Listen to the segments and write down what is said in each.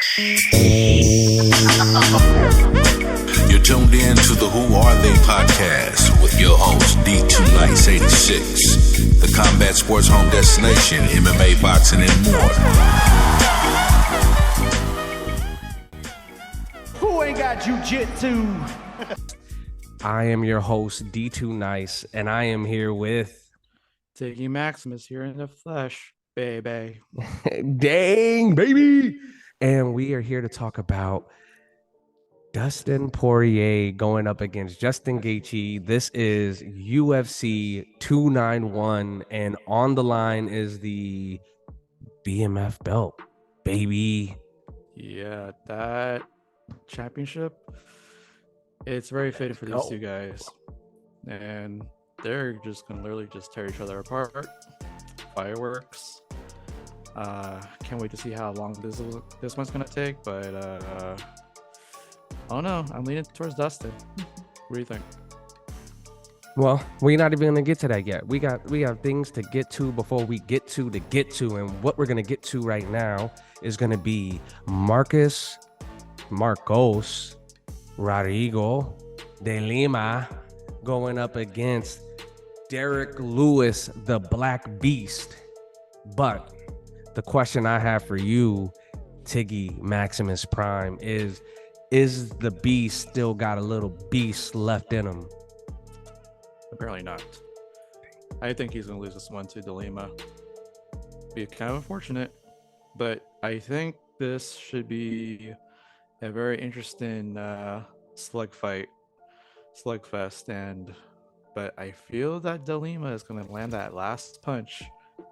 You're tuned in to the Who Are They podcast with your host, D2 Nice 86, the combat sports home destination, MMA, boxing, and more. Who ain't got jiu-jitsu? I am your host, D2 Nice, and I am here with... Tiggy Maximus here in the flesh, baby. Dang, baby! And we are here to talk about Dustin Poirier going up against Justin Gaethje. This is UFC 291, and on the line is the BMF belt, baby. Yeah, that championship, it's very fitting for these two guys. And they're just going to literally just tear each other apart. Fireworks. Can't wait to see how long this one's going to take, but I don't know. I'm leaning towards Dustin. What do you think? Well, we're not even going to get to that yet. We have things to get to before we get to, and what we're going to get to right now is going to be Marcos Rodrigo de Lima going up against Derek Lewis, the Black Beast. But the question I have for you, Tiggy Maximus Prime, is the Beast still got a little beast left in him? Apparently not. I think he's going to lose this one to De Lima. Be kind of unfortunate, but I think this should be a very interesting slugfest, but I feel that De Lima is going to land that last punch,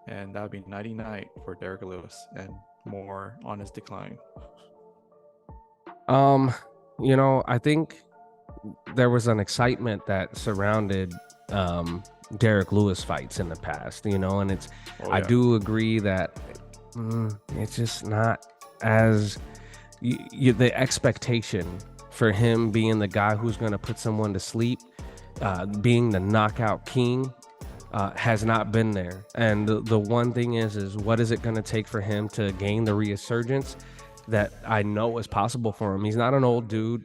and that would be nighty night for Derek Lewis and more on his decline. I think there was an excitement that surrounded Derek Lewis fights in the past, and it's I do agree that it's just not as the expectation for him being the guy who's going to put someone to sleep, being the knockout king, has not been there. And the one thing is what is it going to take for him to gain the resurgence that I know is possible for him? He's not an old dude.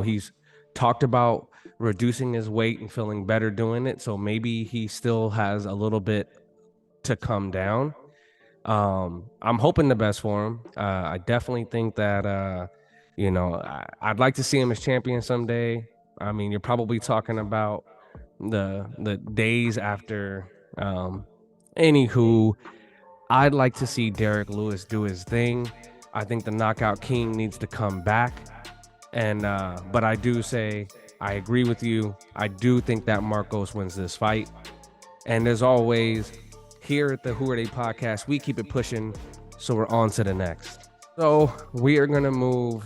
He's talked about reducing his weight and feeling better doing it. So maybe he still has a little bit to come down. I'm hoping the best for him. I definitely think that, I'd like to see him as champion someday. I mean, you're probably talking about the days after. Anywho, I'd like to see Derek Lewis do his thing. I think the knockout king needs to come back. And but I do say I agree with you. I do think that Marcos wins this fight. And as always, here at the Who Are They podcast, we keep it pushing, so we're on to the next. So we are going to move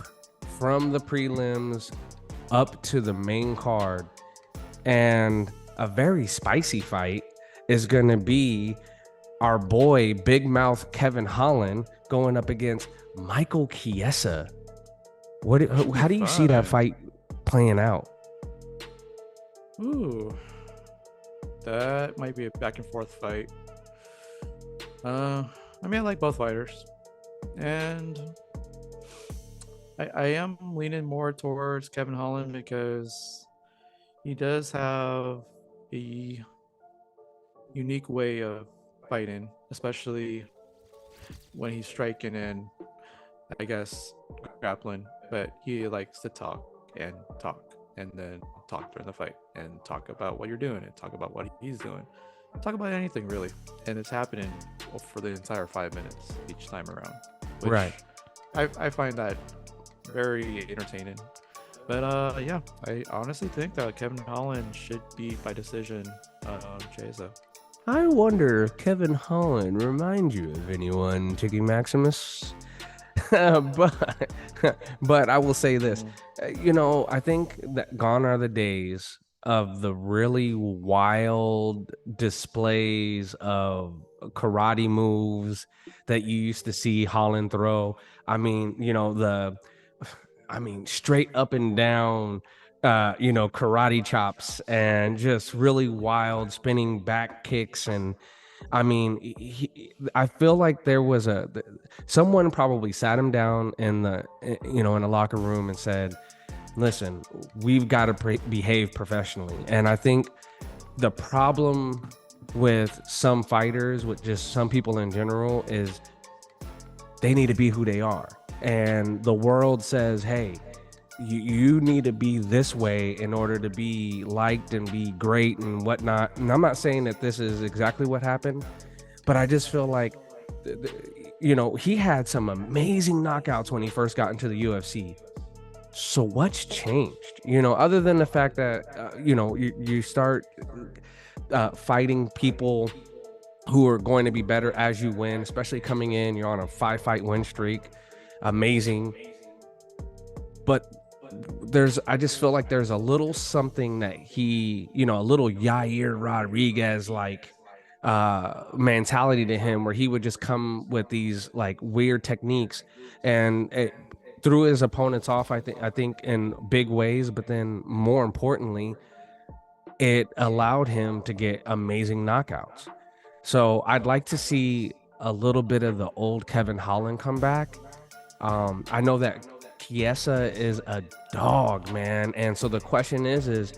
from the prelims up to the main card. And a very spicy fight is going to be our boy, Big Mouth Kevin Holland, going up against Michael Chiesa. How do you see that fight playing out? Ooh, that might be a back and forth fight. I like both fighters, and I am leaning more towards Kevin Holland because he does have a unique way of fighting, especially when he's striking and I guess grappling, but he likes to talk and then talk during the fight and talk about what you're doing and talk about what he's doing. Talk about anything really, and it's happening for the entire 5 minutes each time around. Right. I find that very entertaining. But I honestly think that Kevin Holland should beat by decision Chiesa. I wonder if Kevin Holland reminds you of anyone, Tiggy Maximus. but I will say this, I think that gone are the days of the really wild displays of karate moves that you used to see Holland throw. I mean, straight up and down, karate chops and just really wild spinning back kicks and I mean, I feel like there was someone probably sat him down in in a locker room and said, listen, we've got to behave professionally. And I think the problem with some fighters, with just some people in general, is they need to be who they are. And the world says, hey, you need to be this way in order to be liked and be great and whatnot. And I'm not saying that this is exactly what happened, but I just feel like, he had some amazing knockouts when he first got into the UFC. So what's changed? Other than the fact that, you start fighting people who are going to be better as you win, especially coming in, you're on a 5-fight win streak. Amazing. But I just feel like there's a little something that a little Yair Rodriguez like mentality to him, where he would just come with these like weird techniques and it threw his opponents off, I think in big ways. But then more importantly, it allowed him to get amazing knockouts. So I'd like to see a little bit of the old Kevin Holland come back. I know that Chiesa is a dog, man. And so the question is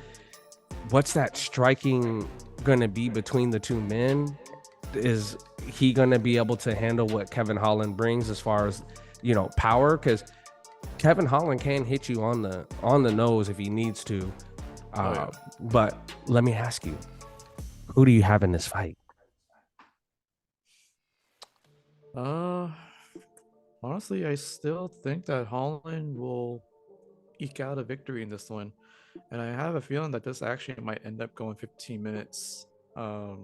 what's that striking going to be between the two men? Is he going to be able to handle what Kevin Holland brings as far as, power? Because Kevin Holland can hit you on the nose if he needs to. But let me ask you, who do you have in this fight? Honestly, I still think that Holland will eke out a victory in this one. And I have a feeling that this actually might end up going 15 minutes. But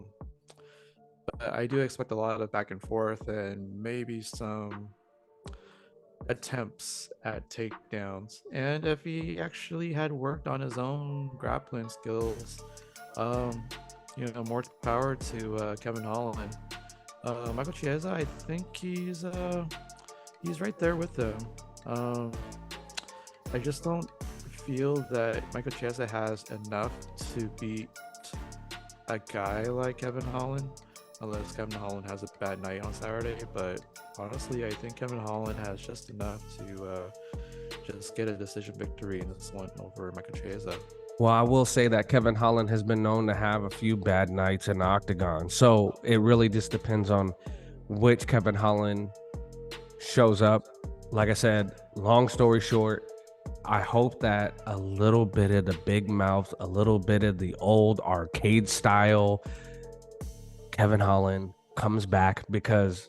I do expect a lot of back and forth and maybe some attempts at takedowns. And if he actually had worked on his own grappling skills, more power to Kevin Holland. Michael Chiesa, I think he's right there with him. I just don't feel that Michael Chiesa has enough to beat a guy like Kevin Holland, unless Kevin Holland has a bad night on Saturday. But honestly, I think Kevin Holland has just enough to just get a decision victory in this one over Michael Chiesa. Well, I will say that Kevin Holland has been known to have a few bad nights in the octagon. So it really just depends on which Kevin Holland shows up. Like I said, long story short, I hope that a little bit of the big mouth, a little bit of the old arcade style Kevin Holland comes back, because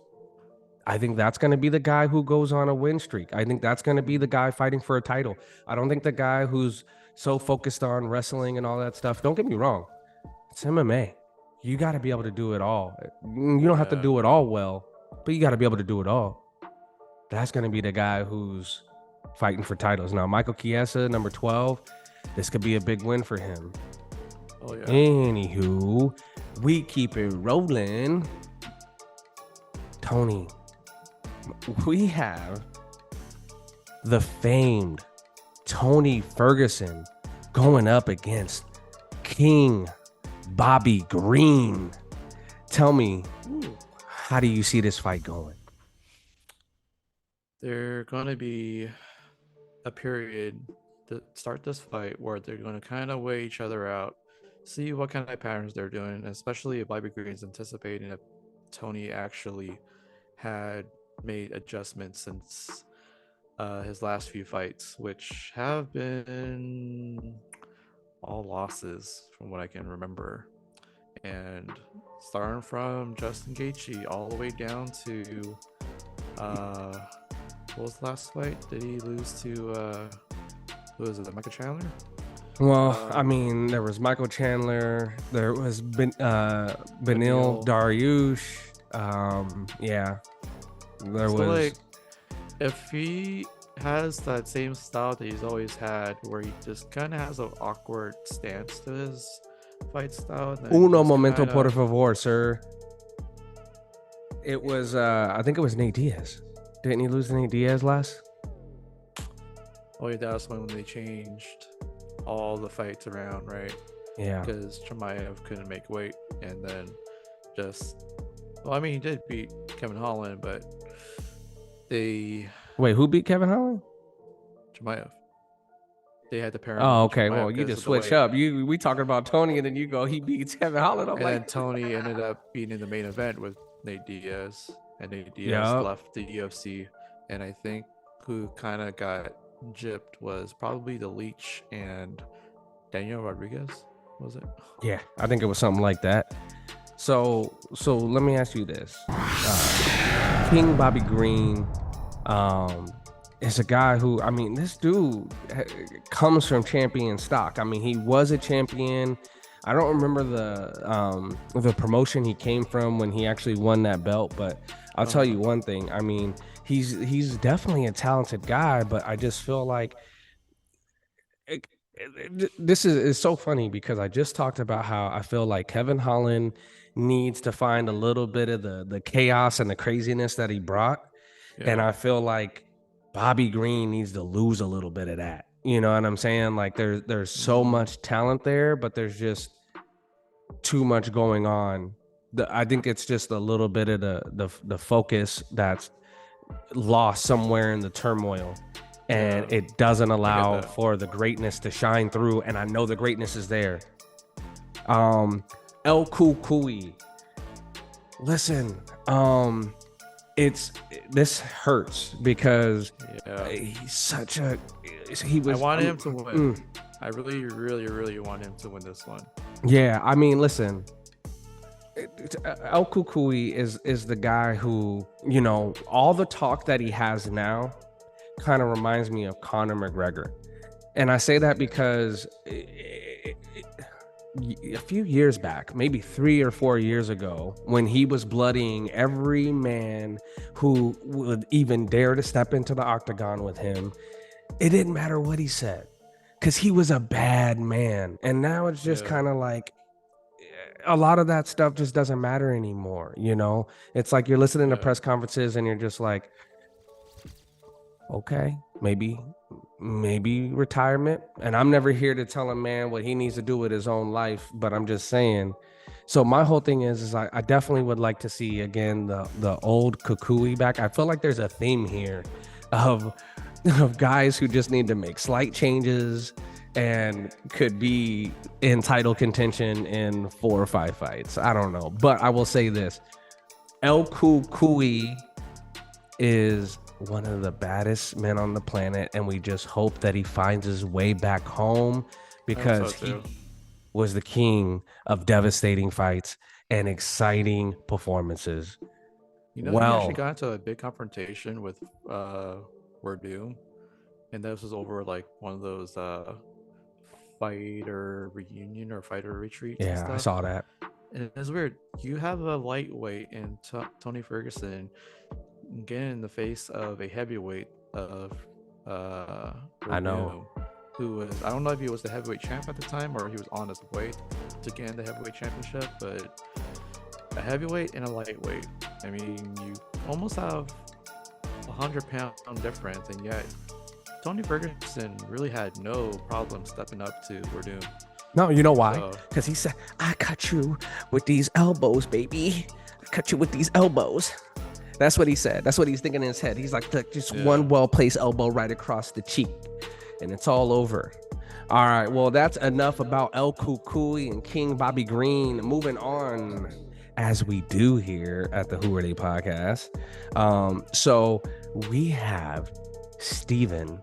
I think that's going to be the guy who goes on a win streak. I think that's going to be the guy fighting for a title. I don't think the guy who's so focused on wrestling and all that stuff. Don't get me wrong. It's MMA. You got to be able to do it all. You don't have to do it all well, but you got to be able to do it all. That's going to be the guy who's fighting for titles. Now, Michael Chiesa, number 12, this could be a big win for him. Oh, yeah. Anywho, we keep it rolling. Tony, we have the famed Tony Ferguson going up against King Bobby Green. Tell me, how do you see this fight going? They're going to be a period to start this fight where they're going to kind of weigh each other out, see what kind of patterns they're doing, especially if Bobby Green's anticipating if Tony actually had made adjustments since his last few fights, which have been all losses from what I can remember. And starting from Justin Gaethje all the way down to what was the last fight? Did he lose to who was it? Michael Chandler? Well, I mean, there was Michael Chandler. There was Beneil Dariush. Yeah, there was. Like, if he has that same style that he's always had, where he just kind of has an awkward stance to his fight style. Uno momento, por favor, sir. It was, I think it was Nate Diaz. Didn't he lose to Nate Diaz last? Oh, yeah, that's when they changed all the fights around, right? Yeah. Because Chimaev couldn't make weight, and then just Well, I mean, he did beat Kevin Holland, but they Wait, who beat Kevin Holland? Chimaev. They had to pair him. Oh, with okay. Chimaev Well, you because just of the switch weight. up. We talking about Tony, and then you go, he beats Kevin Holland. I'm And like, then Tony ended up being in the main event with Nate Diaz, and Nate Diaz Yup. left the UFC. And I think who kind of got gypped was probably the Leech and Daniel Rodriguez. Was it? yeah, I think it was something like that. So let me ask you this: King Bobby Green is a guy who, I mean, this dude comes from champion stock. I mean, he was a champion. I don't remember the promotion he came from when he actually won that belt, but I'll tell you one thing. I mean, he's definitely a talented guy, but I just feel like this is so funny because I just talked about how I feel like Kevin Holland needs to find a little bit of the chaos and the craziness that he brought. Yeah. And I feel like Bobby Green needs to lose a little bit of that. You know what I'm saying? Like there's so much talent there, but there's just too much going on. I think it's just a little bit of the focus that's lost somewhere in the turmoil. And it doesn't allow for the greatness to shine through. And I know the greatness is there. El Cucuy. Listen, this hurts because he's such a. He was. I wanted him to win. I really, really, really want him to win this one. Yeah, I mean, listen. El Cucuy is the guy who, you know, all the talk that he has now kind of reminds me of Conor McGregor. And I say that because a few years back, maybe 3 or 4 years ago, when he was bloodying every man who would even dare to step into the octagon with him, it didn't matter what he said because he was a bad man. And now it's just kind of like, a lot of that stuff just doesn't matter anymore. You know, it's like you're listening to press conferences and you're just like, okay, maybe retirement. And I'm never here to tell a man what he needs to do with his own life, but I'm just saying. So my whole thing is I definitely would like to see again the old Cucuy back. I feel like there's a theme here of guys who just need to make slight changes and could be in title contention in 4 or 5 fights. I don't know, but I will say this: El Cucuy is one of the baddest men on the planet, and we just hope that he finds his way back home because he was the king of devastating fights and exciting performances. You know, he actually got into a big confrontation with Werdum, and this was over like one of those fighter reunion or fighter retreats. Yeah, and stuff. I saw that. And it's weird. You have a lightweight in Tony Ferguson get in the face of a heavyweight of I know, who was, I don't know if he was the heavyweight champ at the time or he was on his way to gain the heavyweight championship, but a heavyweight and a lightweight, I mean, you almost have 100-pound difference, and yet Tony Ferguson really had no problem stepping up to Werdum. No, you know why? Because he said, I cut you with these elbows, baby. I cut you with these elbows. That's what he said. That's what he's thinking in his head. He's like, just one well-placed elbow right across the cheek, and it's all over. All right, well, that's enough about El Cucuy and King Bobby Green. Moving on, as we do here at the Who Are They podcast. So we have Stephen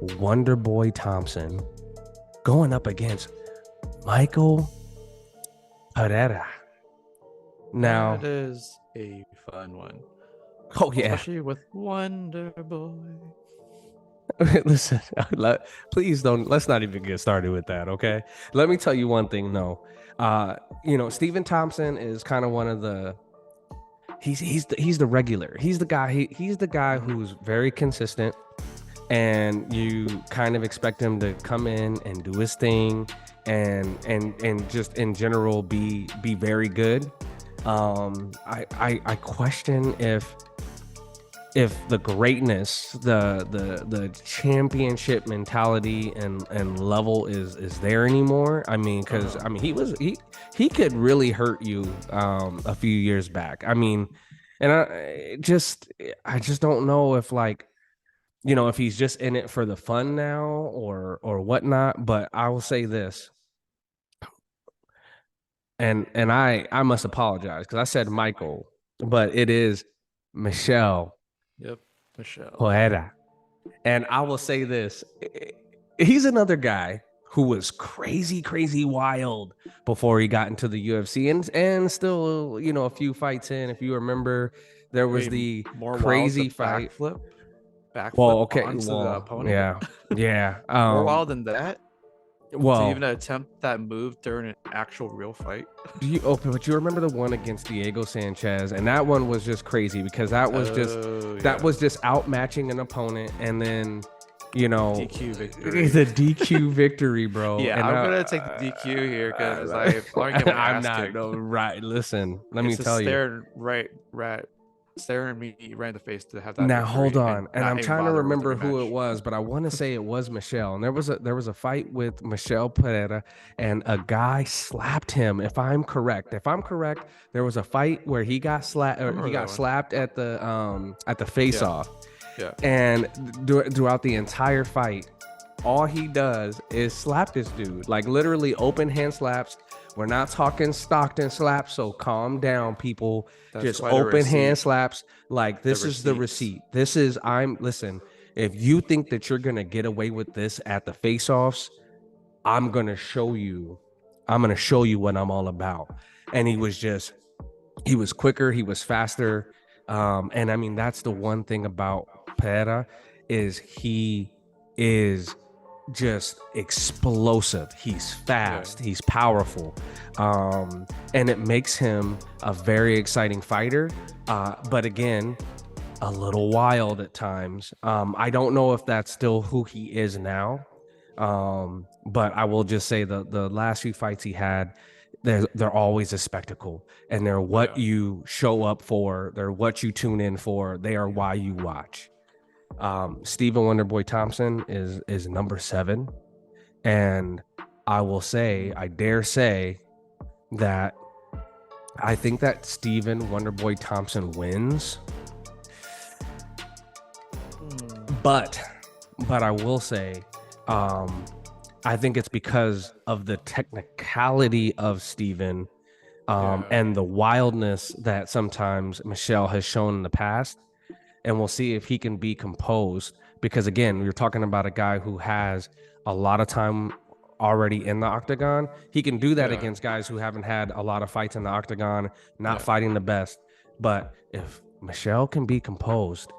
Wonderboy Thompson going up against Michael Pereira. Now, that is a fun one. Oh yeah, especially with Wonder Boy. Listen, please don't. Let's not even get started with that. Okay, let me tell you one thing. No, you know, Stephen Thompson is kind of one of the. He's the regular. He's the guy. He's the guy who's very consistent, and you kind of expect him to come in and do his thing, and just in general be very good. I question if if the greatness, the championship mentality and level is there anymore. I mean, because I mean he could really hurt you a few years back. I mean, and I just don't know if, like, you know, if he's just in it for the fun now or whatnot. But I will say this, and I must apologize because I said Michael, but it is Michel Yep, Michelle. Poeta. And I will say this, he's another guy who was crazy, crazy wild before he got into the UFC, and still, you know, a few fights in, if you remember, there was the more crazy wild, fight. Backflip onto the opponent. Yeah. More wild than that. To Well, even attempt that move during an actual real fight. but you remember the one against Diego Sanchez, and that one was just crazy because that was just outmatching an opponent, and then, you know, DQ victory. The DQ victory, bro. Yeah, and I'm gonna take the DQ here because I'm not. No, right. Listen, let me it's tell you. Staring me right in the face to have that. Now hold on, and I'm not trying to bother with the remember who it rematch. was, but I want to say it was Michelle. And there was a fight with Michel Pereira, and a guy slapped him. If I'm correct, there was a fight where he got slapped, or he got slapped at the face off. Yeah. And throughout the entire fight, all he does is slap this dude, like literally open hand slaps. We're not talking Stockton slaps, so calm down, people. That's just open hand slaps. Like, this is the receipt. Listen, if you think that you're gonna get away with this at the face-offs, I'm gonna show you what I'm all about. And he was quicker, he was faster. And I mean, that's the one thing about Pereira, is he is just explosive. He's fast, he's powerful, and it makes him a very exciting fighter, but again, a little wild at times. I don't know if that's still who he is now, but I will just say the last few fights he had, they're always a spectacle, and they're what you show up for, they're what you tune in for, they are why you watch. Stephen Wonderboy Thompson is number 7, and I dare say that I think that Stephen Wonderboy Thompson wins, but I will say, I think it's because of the technicality of Stephen, and the wildness that sometimes Michel has shown in the past. And we'll see if he can be composed, because again, you're talking about a guy who has a lot of time already in the octagon. He can do that against guys who haven't had a lot of fights in the octagon, not fighting the best. But if Michel can be composed,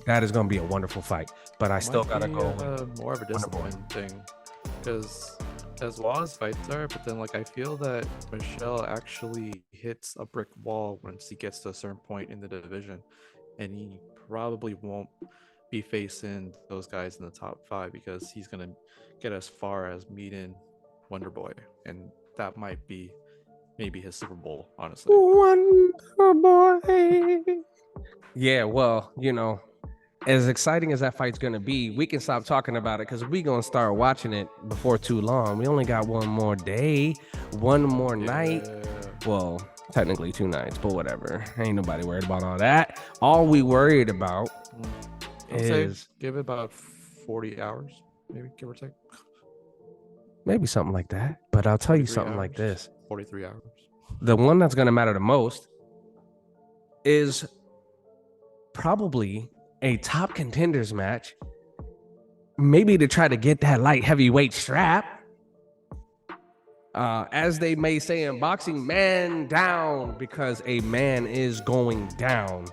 that is going to be a wonderful fight. But I still got to go more of a discipline thing, because as well as fights are, but then, like, I feel that Michel actually hits a brick wall once he gets to a certain point in the division, and he probably won't be facing those guys in the top 5, because he's gonna get as far as meeting Wonderboy, and that might be maybe his Super Bowl, honestly. Wonderboy. Yeah, well, you know, as exciting as that fight's going to be, we can stop talking about it because we're going to start watching it before too long. We only got one more day, one more night. Well, technically 2 nights, but whatever. Ain't nobody worried about all that. All we worried about is... give it about 40 hours, maybe, give or take. Maybe something like that. But I'll tell you something like this. 43 hours. The one that's going to matter the most is probably a top contenders match, maybe to try to get that light heavyweight strap. As they may say in boxing, man down, because a man is going down.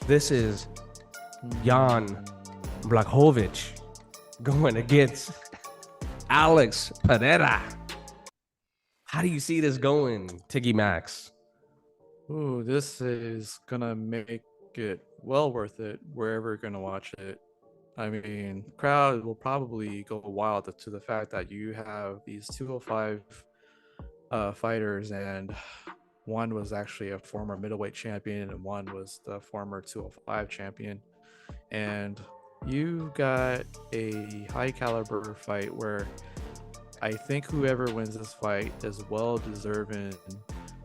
This is Jan Blachowicz going against Alex Pereira. How do you see this going, Tiggy Max? Ooh, this is gonna make it well worth it wherever you're gonna watch it. I mean, the crowd will probably go wild to the fact that you have these 205 fighters, and one was actually a former middleweight champion and one was the former 205 champion. And you got a high caliber fight where I think whoever wins this fight is well deserving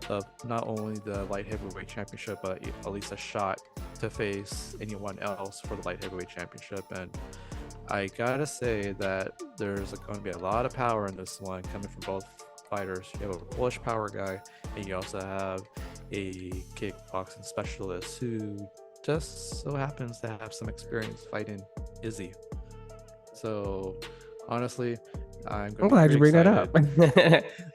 of not only the light heavyweight championship, but at least a shot to face anyone else for the light heavyweight championship. And I gotta say that there's going to be a lot of power in this one coming from both fighters. You have a Polish power guy, and you also have a kickboxing specialist who just so happens to have some experience fighting Izzy. So honestly, I'm glad you bring that up.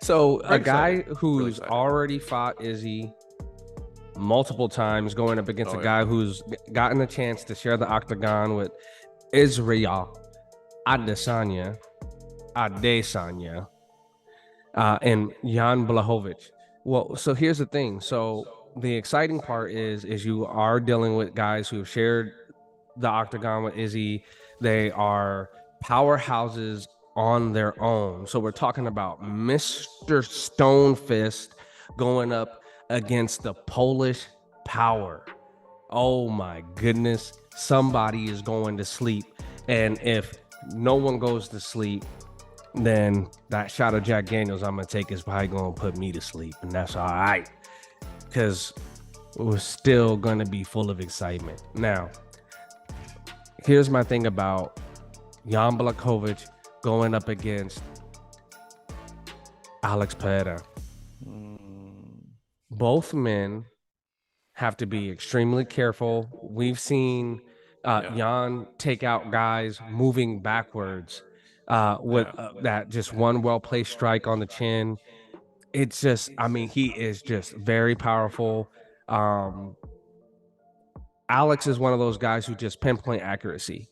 So a guy who's really already fought Izzy multiple times, going up against a guy who's gotten a chance to share the octagon with Israel Adesanya, and Jan Blachowicz. Well, so here's the thing. So the exciting part is you are dealing with guys who have shared the octagon with Izzy. They are powerhouses on their own. So we're talking about Mr. Stonefist going up against the Polish power. Oh my goodness. Somebody is going to sleep. And if no one goes to sleep, then that shot of Jack Daniels I'm going to take is probably going to put me to sleep. And that's all right. Because we're still going to be full of excitement. Now, here's my thing about Jan Blachowicz going up against Alex Pereira. Both men have to be extremely careful. We've seen Jan take out guys moving backwards with that just one well-placed strike on the chin. It's just, I mean, he is just very powerful. Alex is one of those guys who just pinpoint accuracy.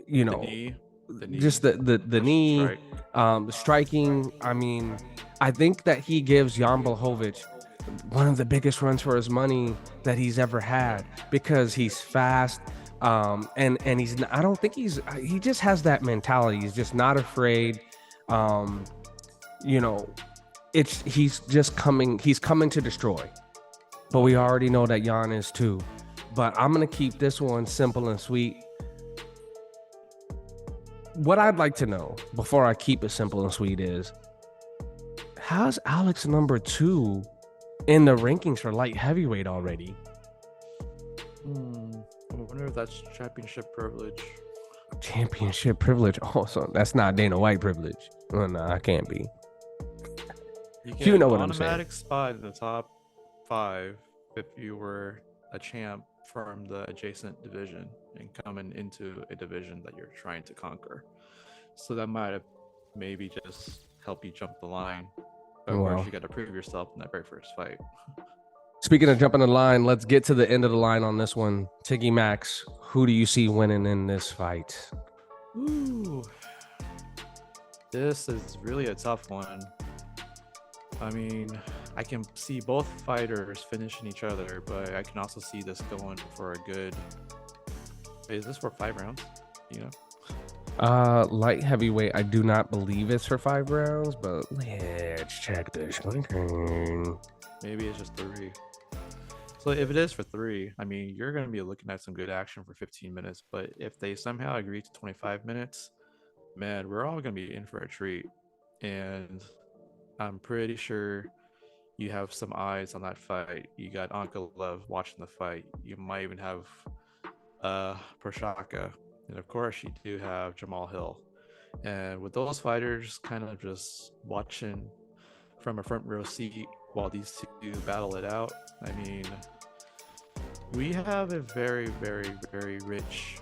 You know, the knee, just the knee, the striking. I mean, I think that he gives Jan Blachowicz one of the biggest runs for his money that he's ever had, because he's fast, and he's, I don't think he just has that mentality. He's just not afraid. You know, he's coming to destroy, but we already know that Jan is too. But I'm gonna keep this one simple and sweet. What I'd like to know before I keep it simple and sweet is, how's Alex number 2 in the rankings for light heavyweight already? I wonder if that's championship privilege. Championship privilege? Oh, so that's not Dana White privilege. Oh, no, I can't be. You know what I'm saying. Automatic spot in the top 5 if you were a champ from the adjacent division and coming into a division that you're trying to conquer. So that might have maybe just helped you jump the line. But of course, you got to prove yourself in that very first fight. Speaking of jumping the line, let's get to the end of the line on this one. Tiggy Max, who do you see winning in this fight? Ooh, this is really a tough one. I mean, I can see both fighters finishing each other, but I can also see this going for a good... Wait, is this for 5 rounds? You know? Light heavyweight, I do not believe it's for 5 rounds, but let's check this. Maybe it's just 3. So if it is for 3, I mean, you're going to be looking at some good action for 15 minutes, but if they somehow agree to 25 minutes, man, we're all going to be in for a treat. And I'm pretty sure you have some eyes on that fight. You got Ankalaev watching the fight. You might even have Prochazka. And of course, you do have Jamal Hill. And with those fighters kind of just watching from a front row seat while these two battle it out, I mean, we have a very, very, very rich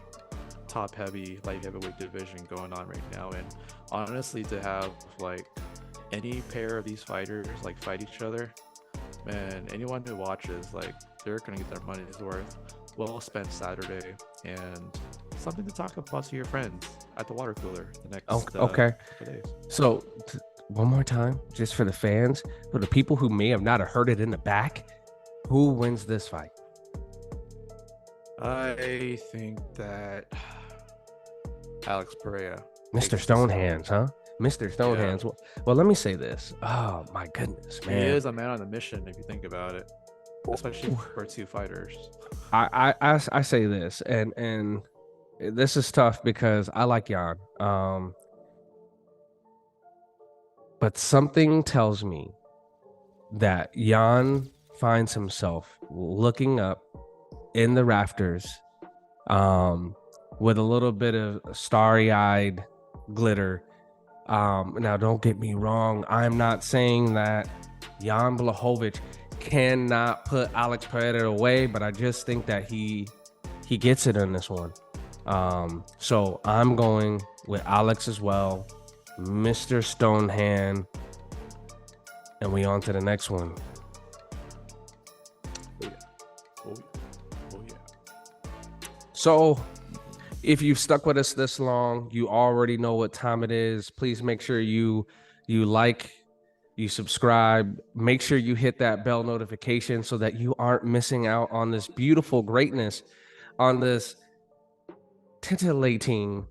top-heavy light heavyweight division going on right now. And honestly, to have like any pair of these fighters like fight each other, man, anyone who watches, like, they're gonna get their money's worth. Well spent Saturday, and something to talk about to your friends at the water cooler the next couple days. So one more time, just for the fans, for the people who may have not heard it in the back, who wins this fight? I think that Alex Pereira, Mr. Stonehands, huh? Mr. Stonehands. Well, let me say this. Oh my goodness, man. He is a man on a mission if you think about it, especially for two fighters. I say this, and this is tough because I like Jan. But something tells me that Jan finds himself looking up in the rafters, with a little bit of starry-eyed glitter. Now, don't get me wrong. I'm not saying that Jan Blachowicz cannot put Alex Pereira away, but I just think that he gets it in this one. So I'm going with Alex as well, Mr. Stonehand, and we on to the next one. Oh yeah. So if you've stuck with us this long, you already know what time it is. Please make sure you like, you subscribe, make sure you hit that bell notification so that you aren't missing out on this beautiful greatness, on this titillating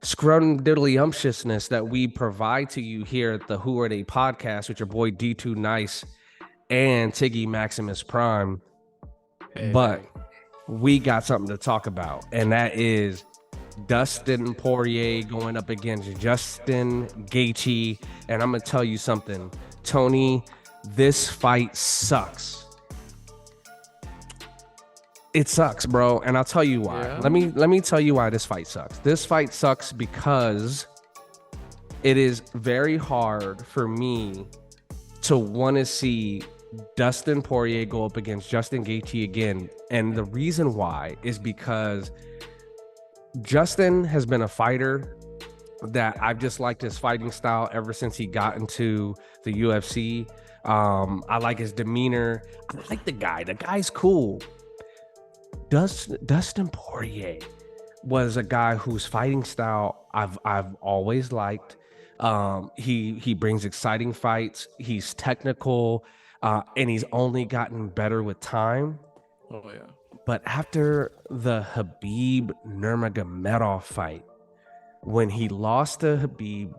scrumdiddlyumptiousness that we provide to you here at the Who Are They podcast with your boy D2 Nice and Tiggy Maximus Prime. Hey. But we got something to talk about, and that is Dustin Poirier going up against Justin Gaethje. And I'm gonna tell you something, Tony, this fight sucks. It sucks, bro, and I'll tell you why. Yeah. Let me tell you why this fight sucks. This fight sucks because it is very hard for me to want to see Dustin Poirier go up against Justin Gaethje again. And the reason why is because Justin has been a fighter that I've just liked his fighting style ever since he got into the UFC. I like his demeanor. I like the guy. The guy's cool. Dustin Poirier was a guy whose fighting style I've always liked. He brings exciting fights. He's technical, and he's only gotten better with time. Oh yeah. But after the Khabib Nurmagomedov fight, when he lost to Khabib,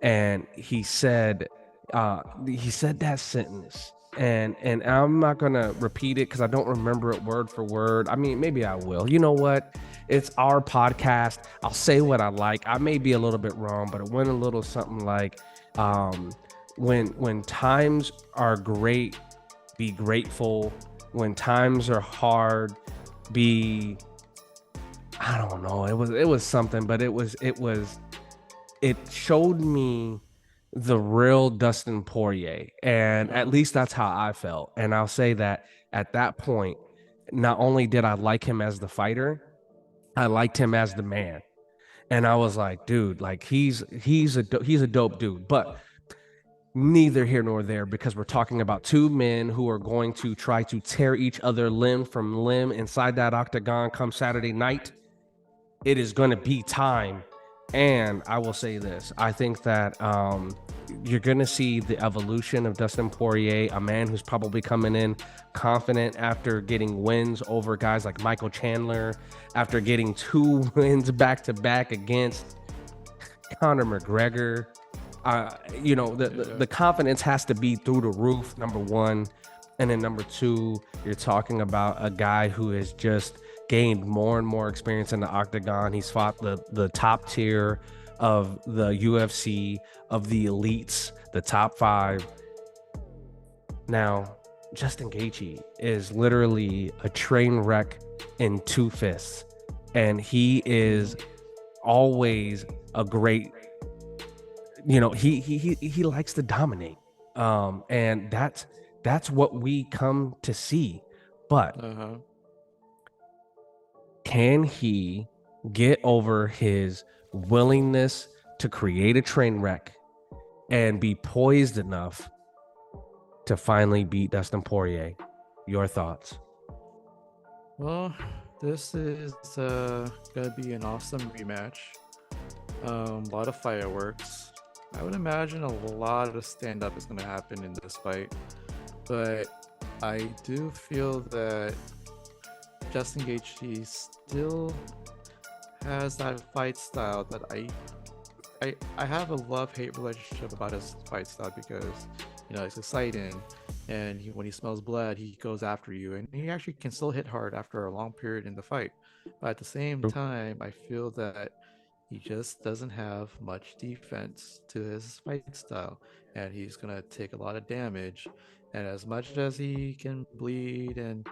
and he said that sentence, and I'm not gonna repeat it because I don't remember it word for word. I mean, maybe I will. You know what? It's our podcast. I'll say what I like. I may be a little bit wrong, but it went a little something like, when times are great, be grateful. When times are hard, be, I don't know. It was something, but it showed me the real Dustin Poirier, and at least that's how I felt. And I'll say that at that point, not only did I like him as the fighter, I liked him as the man. And I was like, dude, like he's a dope dude. But neither here nor there, because we're talking about two men who are going to try to tear each other limb from limb inside that octagon come Saturday night. It is going to be time. And I will say this, I think that you're going to see the evolution of Dustin Poirier, a man who's probably coming in confident after getting wins over guys like Michael Chandler, after getting 2 wins back-to-back against Conor McGregor. The confidence has to be through the roof, number one. And then number two, you're talking about a guy who has just gained more and more experience in the octagon. He's fought the top tier of the UFC, of the elites, the top 5. Now, Justin Gaethje is literally a train wreck in 2 fists. And he is always a great, he likes to dominate. And that's what we come to see. But can he get over his willingness to create a train wreck and be poised enough to finally beat Dustin Poirier? Your thoughts? Well, this is gonna be an awesome rematch. A lot of fireworks. I would imagine a lot of stand-up is gonna happen in this fight, but I do feel that Justin Gaethje still has that fight style that I have a love-hate relationship about his fight style because it's exciting, and when he smells blood, he goes after you, and he actually can still hit hard after a long period in the fight. But at the same time, I feel that he just doesn't have much defense to his fight style, and he's gonna take a lot of damage. And as much as he can bleed and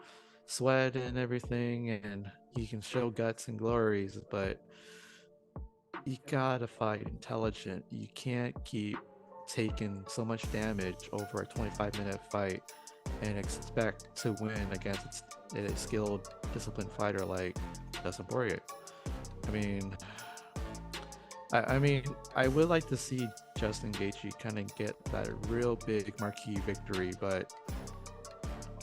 sweat and everything, and he can show guts and glories, but you gotta fight intelligent. You can't keep taking so much damage over a 25-minute fight and expect to win against a skilled, disciplined fighter like Dustin Poirier. I mean, I would like to see Justin Gaethje kind of get that real big marquee victory, but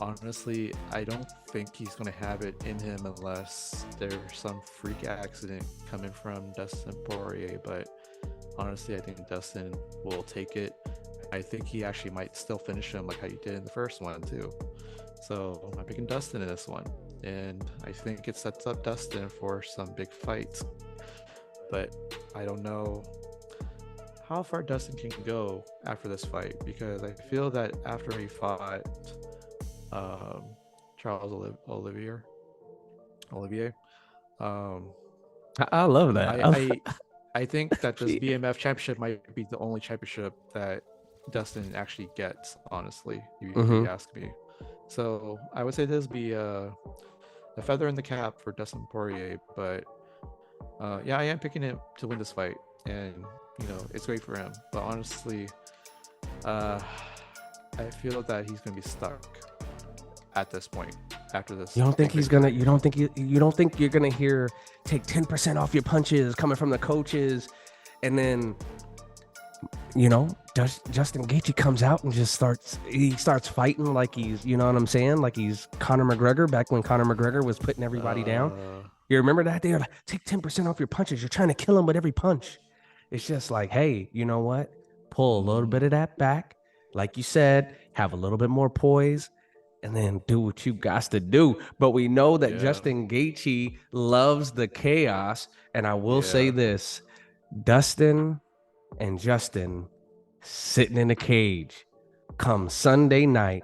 honestly, I don't think he's going to have it in him unless there's some freak accident coming from Dustin Poirier. But honestly, I think Dustin will take it. I think he actually might still finish him like how you did in the first one too. So I'm picking Dustin in this one, and I think it sets up Dustin for some big fights. But I don't know how far Dustin can go after this fight, because I feel that after he fought Charles Olivier, I love that. I think that this BMF championship might be the only championship that Dustin actually gets, honestly, if you ask me. So I would say this be a feather in the cap for Dustin Poirier, but yeah, I am picking him to win this fight, and it's great for him. But honestly, I feel that he's gonna be stuck at this point after this. You don't think he's gonna? You don't think you're gonna hear take 10% off your punches coming from the coaches, and then Justin Gaethje comes out and just starts fighting like he's, you know what I'm saying, like he's Conor McGregor back when Conor McGregor was putting everybody down. You remember that? They were like, take 10% off your punches. You're trying to kill him with every punch. It's just like, hey, you know what? Pull a little bit of that back. Like you said, have a little bit more poise, and then do what you got to do. But we know that Justin Gaethje loves the chaos. And I will say this, Dustin and Justin sitting in the cage come Sunday night,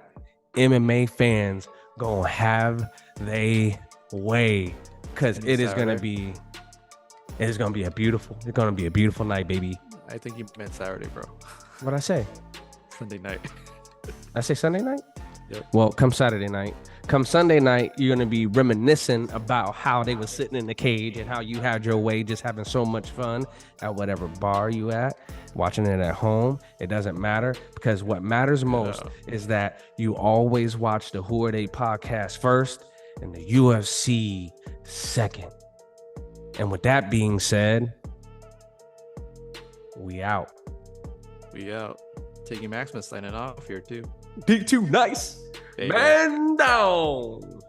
MMA fans gonna have they way. Because it is going to be a beautiful night, baby. I think you meant Saturday, bro. What'd I say? Sunday night. I say Sunday night? Yep. Well, come Saturday night. Come Sunday night, you're going to be reminiscing about how they were sitting in the cage and how you had your way, just having so much fun at whatever bar you at, watching it at home. It doesn't matter, because what matters most is that you always watch the Who Are They podcast first and the UFC second. And with that being said, we out. Taking Maximus signing off here too. D2 nice. Baby. Man down.